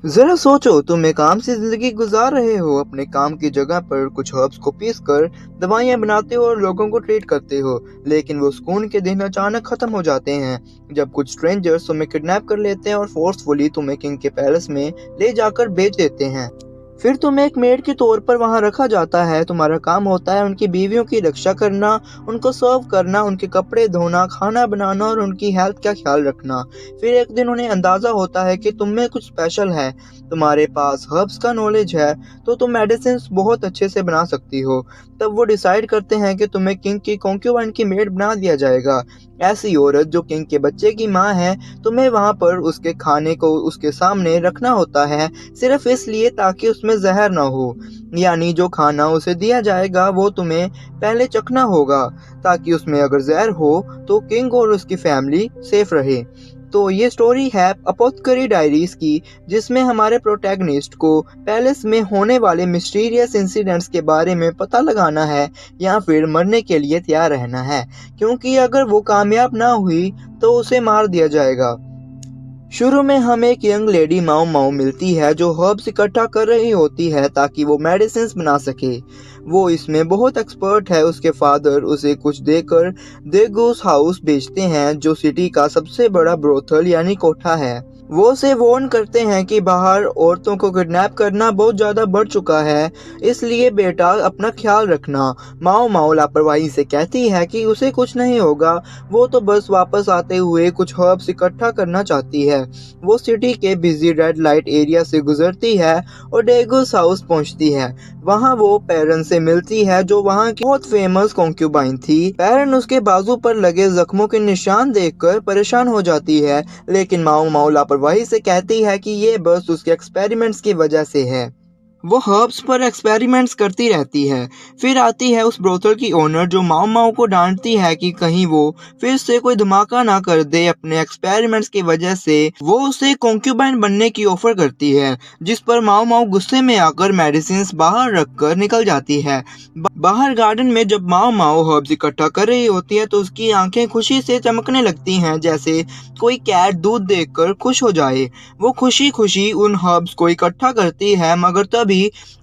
जरा सोचो, तुम एक आम सी जिंदगी गुजार रहे हो। अपने काम की जगह पर कुछ हर्ब्स को पीस कर दवाइयाँ बनाते हो और लोगों को ट्रीट करते हो। लेकिन वो सुकून के दिन अचानक खत्म हो जाते हैं जब कुछ स्ट्रेंजर्स तुम्हें किडनैप कर लेते हैं और फोर्सफुली तुम्हें किंग के पैलेस में ले जाकर बेच देते हैं। फिर तुम्हें एक मेड के तौर पर वहां रखा जाता है। तुम्हारा काम होता है उनकी बीवियों की रक्षा करना, उनको सर्व करना, उनके कपड़े धोना, खाना बनाना और उनकी हेल्थ का ख्याल रखना। फिर एक दिन उन्हें अंदाजा होता है कि तुम में कुछ स्पेशल है। तुम्हारे पास हर्ब्स का नॉलेज है तो तुम मेडिसिन बहुत अच्छे से बना सकती हो। तब वो डिसाइड करते हैं कि तुम्हें किंग की कॉन्क्यूबाइन की मेड बना दिया जाएगा। ऐसी औरत जो किंग के बच्चे की माँ है। तुम्हें वहां पर उसके खाने को उसके सामने रखना होता है, सिर्फ इसलिए ताकि उसमें जहर ना हो। यानी जो खाना उसे दिया जाएगा वो तुम्हें पहले चखना होगा, ताकि उसमें अगर जहर हो तो किंग और उसकी फैमिली सेफ रहे। तो ये स्टोरी है अपोथेकेरी डायरीज की, जिसमें हमारे प्रोटैगनिस्ट को पैलेस में होने वाले मिस्टीरियस इंसिडेंट्स के बारे में पता लगाना है या फिर मरने के लिए तैयार रहना है, क्योंकि अगर वो कामयाब ना हुई तो उसे मार दिया जाएगा। शुरू में हमें एक यंग लेडी माओ माओ मिलती है जो हर्ब्स इकट्ठा कर रही होती है ताकि वो मेडिसिन बना सके। वो इसमें बहुत एक्सपर्ट है। उसके फादर उसे कुछ देकर देगोस हाउस भेजते हैं, जो सिटी का सबसे बड़ा ब्रोथल यानी कोठा है। वो उसे वार्न करते हैं कि बाहर औरतों को किडनैप करना बहुत ज्यादा बढ़ चुका है, इसलिए बेटा अपना ख्याल रखना। माओ माओ लापरवाही से कहती है कि उसे कुछ नहीं होगा, वो तो बस वापस आते हुए कुछ हर्ब्स इकट्ठा करना चाहती है। वो सिटी के बिजी रेड लाइट एरिया से गुजरती है और डेगोस हाउस पहुंचती है। वहां वो पैरन से मिलती है, जो वहां की बहुत फेमस कॉन्क्यूबाइन थी। पैरन उसके बाजू पर लगे जख्मों के निशान देखकर परेशान हो जाती है, लेकिन माओ माओ लापरवाही से कहती है कि ये बस उसके एक्सपेरिमेंट्स की वजह से है। वो हर्ब्स पर एक्सपेरिमेंट्स करती रहती है। फिर आती है उस ब्रोथल की ओनर, जो माओ माओ को डांटती है कि कहीं वो फिर से कोई धमाका ना कर दे। अपने एक्सपेरिमेंट्स की वजह से वो उसे कॉन्क्यूबाइन बनने की ऑफर करती है, जिस पर माओ माओ गुस्से में आकर मेडिसिन बाहर रखकर निकल जाती है। बाहर गार्डन में जब माओ माओ हर्ब्स इकट्ठा कर रही होती है तो उसकी आंखें खुशी से चमकने लगती हैं, जैसे कोई कैट दूध देखकर खुश हो जाए। वो खुशी खुशी उन हर्ब्स को इकट्ठा करती है, मगर तभी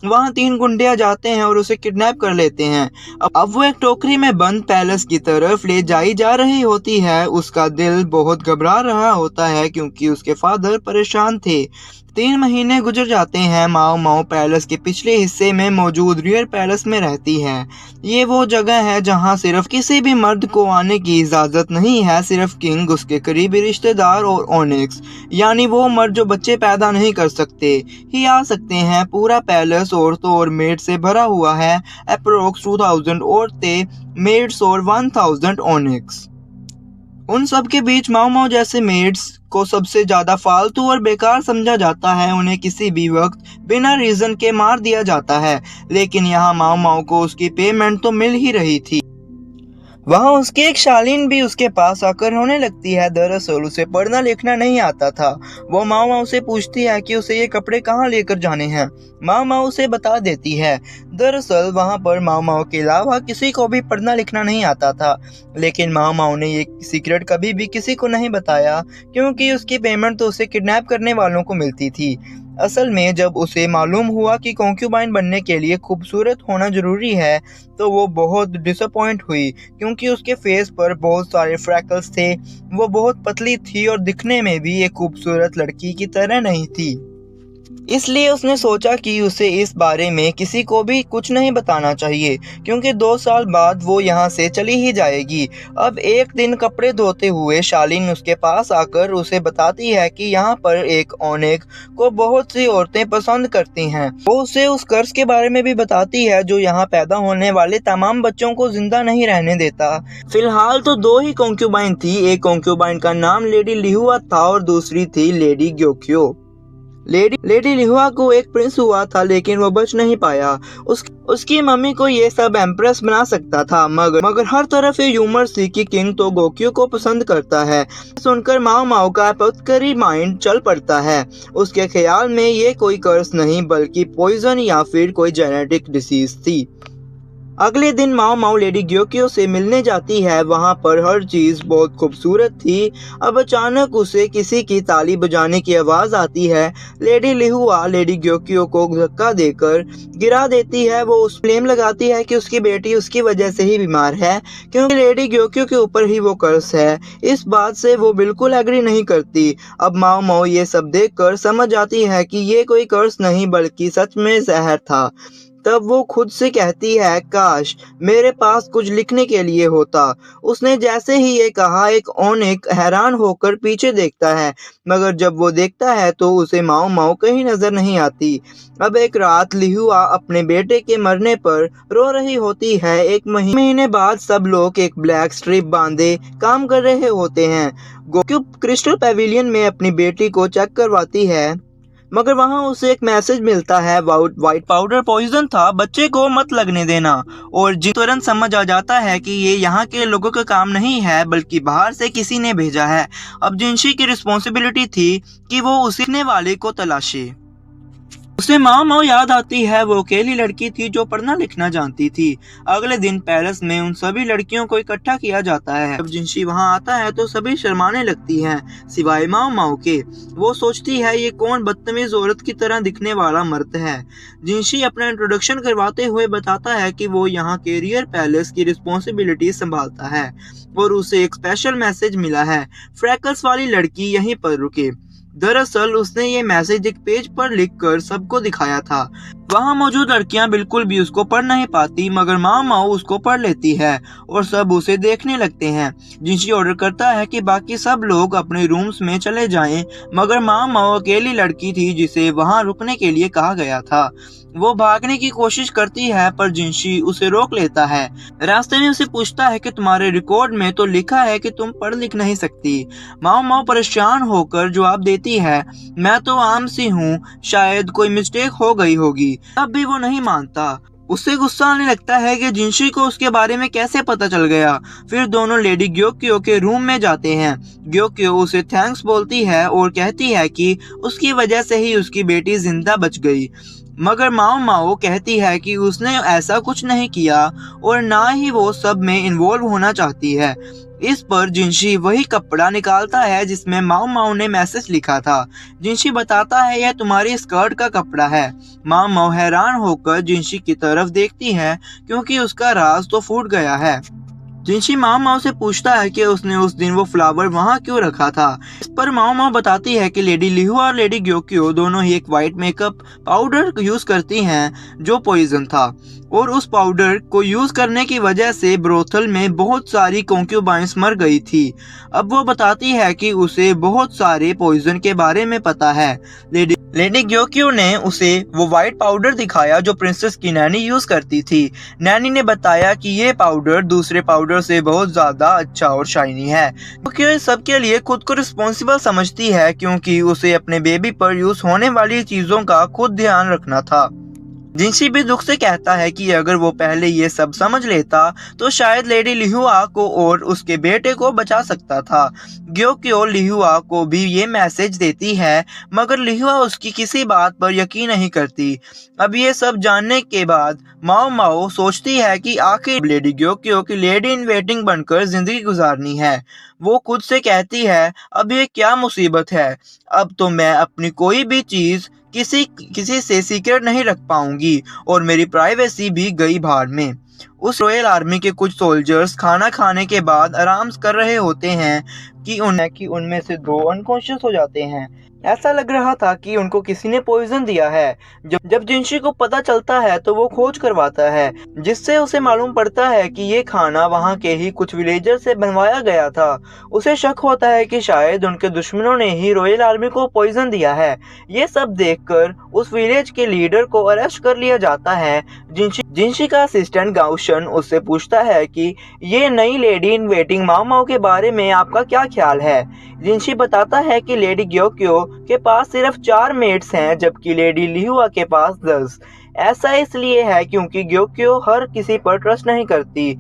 वहां 3 गुंडे आ जाते हैं और उसे किडनैप कर लेते हैं। अब वो एक टोकरी में बंद पैलेस की तरफ ले जाई जा रही होती है। उसका दिल बहुत घबरा रहा होता है क्योंकि उसके फादर परेशान थे। 3 महीने गुजर जाते हैं। माओ माओ पैलेस के पिछले हिस्से में मौजूद रियर पैलेस में रहती है। ये वो जगह है जहां सिर्फ किसी भी मर्द को आने की इजाजत नहीं है, सिर्फ किंग, उसके करीबी रिश्तेदार और ओनिक्स यानी वो मर्द जो बच्चे पैदा नहीं कर सकते ही आ सकते हैं। पूरा पैलेस औरतों और मेड से भरा हुआ है। अप्रोक्स 2000 औरतें, मेड्स और 1000 ओनिक्स। उन सब के बीच माओ माओ जैसे मेड्स को सबसे ज्यादा फालतू और बेकार समझा जाता है। उन्हें किसी भी वक्त बिना रीजन के मार दिया जाता है, लेकिन यहाँ माओ माओ को उसकी पेमेंट तो मिल ही रही थी। वहाँ उसकी एक शालीन भी उसके पास आकर रोने लगती है। दरअसल उसे पढ़ना लिखना नहीं आता था। वो माओ माओ से पूछती है कि उसे ये कपड़े कहाँ लेकर जाने हैं। माओ माओ उसे बता देती है। दरअसल वहाँ पर माओ माओ के अलावा किसी को भी पढ़ना लिखना नहीं आता था, लेकिन माओ माओ ने ये सीक्रेट कभी भी किसी को नहीं बताया, क्योंकि उसकी पेमेंट तो उसे किडनैप करने वालों को मिलती थी। असल में जब उसे मालूम हुआ कि कॉन्क्यूबाइन बनने के लिए खूबसूरत होना जरूरी है, तो वो बहुत डिसअपॉइंट हुई, क्योंकि उसके फेस पर बहुत सारे फ्रैकल्स थे। वो बहुत पतली थी और दिखने में भी एक खूबसूरत लड़की की तरह नहीं थी। इसलिए उसने सोचा कि उसे इस बारे में किसी को भी कुछ नहीं बताना चाहिए, क्योंकि 2 साल बाद वो यहाँ से चली ही जाएगी। अब एक दिन कपड़े धोते हुए शालीन उसके पास आकर उसे बताती है कि यहाँ पर एक ओनिक को बहुत सी औरतें पसंद करती हैं। वो उसे उस कर्ज के बारे में भी बताती है जो यहाँ पैदा होने वाले तमाम बच्चों को जिंदा नहीं रहने देता। फिलहाल तो 2 ही कॉन्क्यूबाइन थी। एक कॉन्क्यूबाइन का नाम लेडी लिहुआ था और दूसरी थी लेडी ग्योक्यो। लेडी लिहुआ को एक प्रिंस हुआ था, लेकिन वो बच नहीं पाया। उसकी मम्मी को ये सब एम्प्रेस बना सकता था, मगर हर तरफ ये ह्यूमर थी कि किंग तो गोक्यू को पसंद करता है। सुनकर माओ माओ का अपोथेकेरी माइंड चल पड़ता है। उसके ख्याल में ये कोई कर्स नहीं बल्कि पॉइजन या फिर कोई जेनेटिक डिसीज थी। अगले दिन माओ माओ लेडी ग्योक्यो से मिलने जाती है। वहां पर हर चीज बहुत खूबसूरत थी। अब अचानक उसे किसी की ताली बजाने की आवाज आती है। लेडी लिहुआ लेडी ग्योक्यो को धक्का देकर गिरा देती है। वो उस ब्लेम लगाती है कि उसकी बेटी उसकी वजह से ही बीमार है, क्योंकि लेडी ग्योक्यो के ऊपर ही वो कर्स है। इस बात से वो बिल्कुल एग्री नहीं करती। अब माओ माओ ये सब देखकर समझ जाती है कि ये कोई कर्स नहीं बल्कि सच में जहर था। तब वो खुद से कहती है, काश मेरे पास कुछ लिखने के लिए होता। उसने जैसे ही ये कहा, एक ओनिक हैरान होकर पीछे देखता है, मगर जब वो देखता है तो उसे माओ माओ कहीं नजर नहीं आती। अब एक रात लिहुआ अपने बेटे के मरने पर रो रही होती है। एक महीने बाद सब लोग एक ब्लैक स्ट्रिप बांधे काम कर रहे होते हैं। गोक्यू क्रिस्टल पैविलियन में अपनी बेटी को चेक करवाती है, मगर वहां उसे एक मैसेज मिलता है, व्हाइट पाउडर पॉइजन था, बच्चे को मत लगने देना। और जिन तुरंत समझ आ जाता है कि ये यहाँ के लोगों का काम नहीं है बल्कि बाहर से किसी ने भेजा है। अब जिनशी की रिस्पॉन्सिबिलिटी थी कि वो उसीने वाले को तलाशे। उसे माओ माओ याद आती है। वो अकेली लड़की थी जो पढ़ना लिखना जानती थी। अगले दिन पेरिस में उन सभी लड़कियों को इकट्ठा किया जाता है। जब जिनशी वहां आता है तो सभी शर्माने लगती हैं, सिवाय माओ माओ के। वो सोचती है, ये कौन बदतमीज औरत की तरह दिखने वाला मर्द है। जिनशी अपना इंट्रोडक्शन करवाते हुए बताता है कि वो यहाँ के रियर पैलेस की रिस्पॉन्सिबिलिटी संभालता है और उसे एक स्पेशल मैसेज मिला है, फ्रैकल्स वाली लड़की यहीं पर रुके। दरअसल उसने ये मैसेज एक पेज पर लिखकर सबको दिखाया था। वहां मौजूद लड़कियां बिल्कुल भी उसको पढ़ नहीं पाती, मगर माओ माओ उसको पढ़ लेती है और सब उसे देखने लगते हैं। जिनशी ऑर्डर करता है कि बाकी सब लोग अपने रूम्स में चले जाएं, मगर माओ माओ अकेली लड़की थी जिसे वहां रुकने के लिए कहा गया था। वो भागने की कोशिश करती है पर जिनशी उसे रोक लेता है। रास्ते में उसे पूछता है कि तुम्हारे रिकॉर्ड में तो लिखा है कि तुम पढ़ लिख नहीं सकती। माओ माओ परेशान होकर जवाब देती है, मैं तो आम सी हूँ, शायद कोई मिस्टेक हो गई होगी। तब भी वो नहीं मानता। उससे गुस्सा आने लगता है कि जिनशी को उसके बारे में कैसे पता चल गया। फिर दोनों लेडी ग्योक्यो के रूम में जाते हैं। ग्योक्यो उसे थैंक्स बोलती है और कहती है कि उसकी वजह से ही उसकी बेटी जिंदा बच गई, मगर माओ माओ कहती है कि उसने ऐसा कुछ नहीं किया और ना ही वो सब में इन्वॉल्व होना चाहती है। इस पर जिनशी वही कपड़ा निकालता है जिसमें माओ माओ ने मैसेज लिखा था। जिनशी बताता है, यह तुम्हारी स्कर्ट का कपड़ा है। माओ माओ हैरान होकर जिनशी की तरफ देखती है क्योंकि उसका राज तो फूट गया है। जिनशी माओ माओ से पूछता है कि उसने उस दिन वो फ्लावर वहां क्यों रखा था। इस पर माओ माओ बताती है कि लेडी लिहुआ और लेडी ग्योक्यो दोनों ही एक व्हाइट मेकअप पाउडर यूज करती हैं जो पॉइजन था, और उस पाउडर को यूज करने की वजह से ब्रोथल में बहुत सारी कॉन्क्यूबाइंस मर गई थी। अब वो बताती है कि उसे बहुत सारे पॉइजन के बारे में पता है। लेडी ग्योक्यो ने उसे वो व्हाइट पाउडर दिखाया जो प्रिंसेस की नैनी यूज करती थी। नैनी ने बताया कि ये पाउडर दूसरे पाउडर से बहुत ज्यादा अच्छा और शाइनी है। ग्योक्यो सबके लिए खुद को रिस्पॉन्सिबल समझती है क्योंकि उसे अपने बेबी पर यूज होने वाली चीजों का खुद ध्यान रखना था। जिनशी भी दुख से कहता है कि अगर वो पहले ये सब समझ लेता तो शायद लेडी लिहुआ को और उसके बेटे को बचा सकता था। ग्योक्यो लिहुआ को भी ये मैसेज देती है, मगर लिहुआ उसकी किसी बात पर यकीन नहीं करती। अब ये सब जानने के बाद माओ माओ सोचती है कि आखिर लेडी ग्योक्यो की लेडी इन वेटिंग बनकर जिंदगी गुजारनी है। वो खुद से कहती है, अब ये क्या मुसीबत है, अब तो मैं अपनी कोई भी चीज किसी से सीक्रेट नहीं रख पाऊंगी और मेरी प्राइवेसी भी गई भाड़ में। उस रॉयल आर्मी के कुछ सोल्जर्स खाना खाने के बाद आराम कर रहे होते हैं कि उनमें से दो अनकॉन्शियस हो जाते हैं। ऐसा लग रहा था कि उनको किसी ने पॉइजन दिया है। जब जिनशी को पता चलता है तो वो खोज करवाता है, जिससे उसे मालूम पड़ता है कि ये खाना वहाँ के ही कुछ विलेजर से बनवाया गया था। उसे शक होता है कि शायद उनके दुश्मनों ने ही रॉयल आर्मी को पॉइजन दिया है। ये सब देखकर उस विलेज के लीडर को अरेस्ट कर लिया जाता है। जिनशी का असिस्टेंट गाउशन उससे पूछता है कि ये नई लेडी इन वेटिंग माओ माओ के बारे में आपका क्या ख्याल है। जिनशी बताता है कि लेडी ग्योक्यो के पास सिर्फ 4 मेट्स हैं जबकि लेडी लिहुआ के पास 10। ऐसा इसलिए है क्योंकि ग्योक्यो हर किसी पर ट्रस्ट नहीं करती।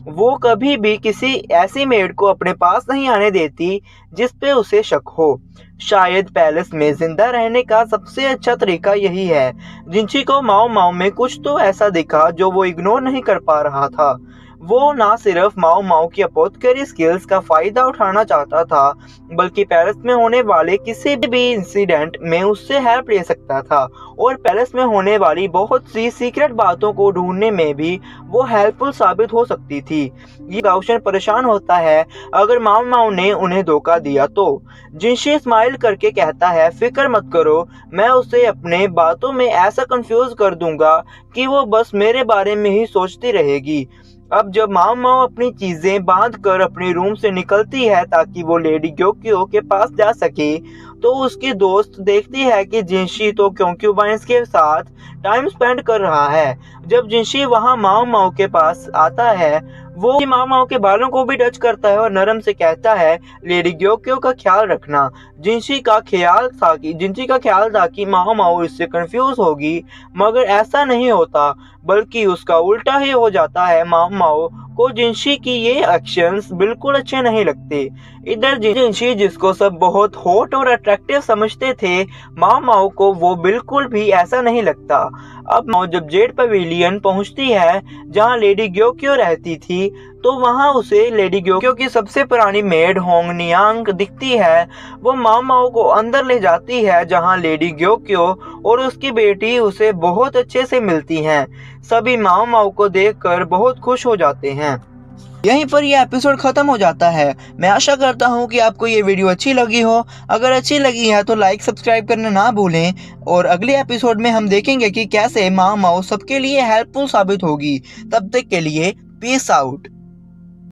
वो कभी भी किसी ऐसी मेड को अपने पास नहीं आने देती जिस पे उसे शक हो। शायद पैलेस में जिंदा रहने का सबसे अच्छा तरीका यही है। जिंची को माओ माओ में कुछ तो ऐसा दिखा जो वो इग्नोर नहीं कर पा रहा था। वो ना सिर्फ माओ माओ की अपोथेकेरी स्किल्स का फायदा उठाना चाहता था, बल्कि पैलेस में होने वाले किसी भी इंसिडेंट में उससे हेल्प ले सकता था और पैलेस में होने वाली बहुत सी सीक्रेट बातों को ढूंढने में भी वो हेल्पफुल साबित हो सकती थी। ये गाउशन परेशान होता है अगर माओ माओ ने उन्हें धोखा दिया तो। जिनशी स्माइल करके कहता है, फिक्र मत करो, मैं उसे अपने बातों में ऐसा कंफ्यूज कर दूंगा कि वो बस मेरे बारे में ही सोचती रहेगी। अब जब माओ माओ अपनी चीजें बांध कर अपने रूम से निकलती है ताकि वो लेडी ग्योक्यो के पास जा सके, तो उसकी दोस्त देखती है कि जिनशी तो क्योंक्यूबाइंस के साथ टाइम स्पेंड कर रहा है। जब जिनशी वहां माओ माओ के पास आता है, वो माओ माओ के बालों को भी टच करता है और नरम से कहता है, लेडी ग्योक्यो का ख्याल रखना। जिनशी का ख्याल था कि माओ माओ इससे कंफ्यूज होगी, मगर ऐसा नहीं होता, बल्कि उसका उल्टा ही हो जाता है। माओ माओ को जिनशी की ये एक्शंस बिल्कुल अच्छे नहीं लगते। इधर जिनशी, जिसको सब बहुत हॉट और अट्रैक्टिव समझते थे, माओ माओ को वो बिल्कुल भी ऐसा नहीं लगता। अब माओ जब जेड पवेलियन पहुंचती है जहां लेडी ग्योक्यो रहती थी, तो वहां उसे लेडी ग्योक्यो की सबसे पुरानी मेड होंग नियांग दिखती है। वो माओ माओ को अंदर ले जाती है जहां लेडी ग्योक्यो और उसकी बेटी उसे बहुत अच्छे से मिलती हैं। सभी माओ माओ को देखकर बहुत खुश हो जाते हैं। यहीं पर यह एपिसोड खत्म हो जाता है। मैं आशा करता हूँ कि आपको ये वीडियो अच्छी लगी हो। अगर अच्छी लगी है तो लाइक सब्सक्राइब करना ना भूलें और अगले एपिसोड में हम देखेंगे कि कैसे माओ माओ सबके लिए हेल्पफुल साबित होगी। तब तक के लिए पीस आउट।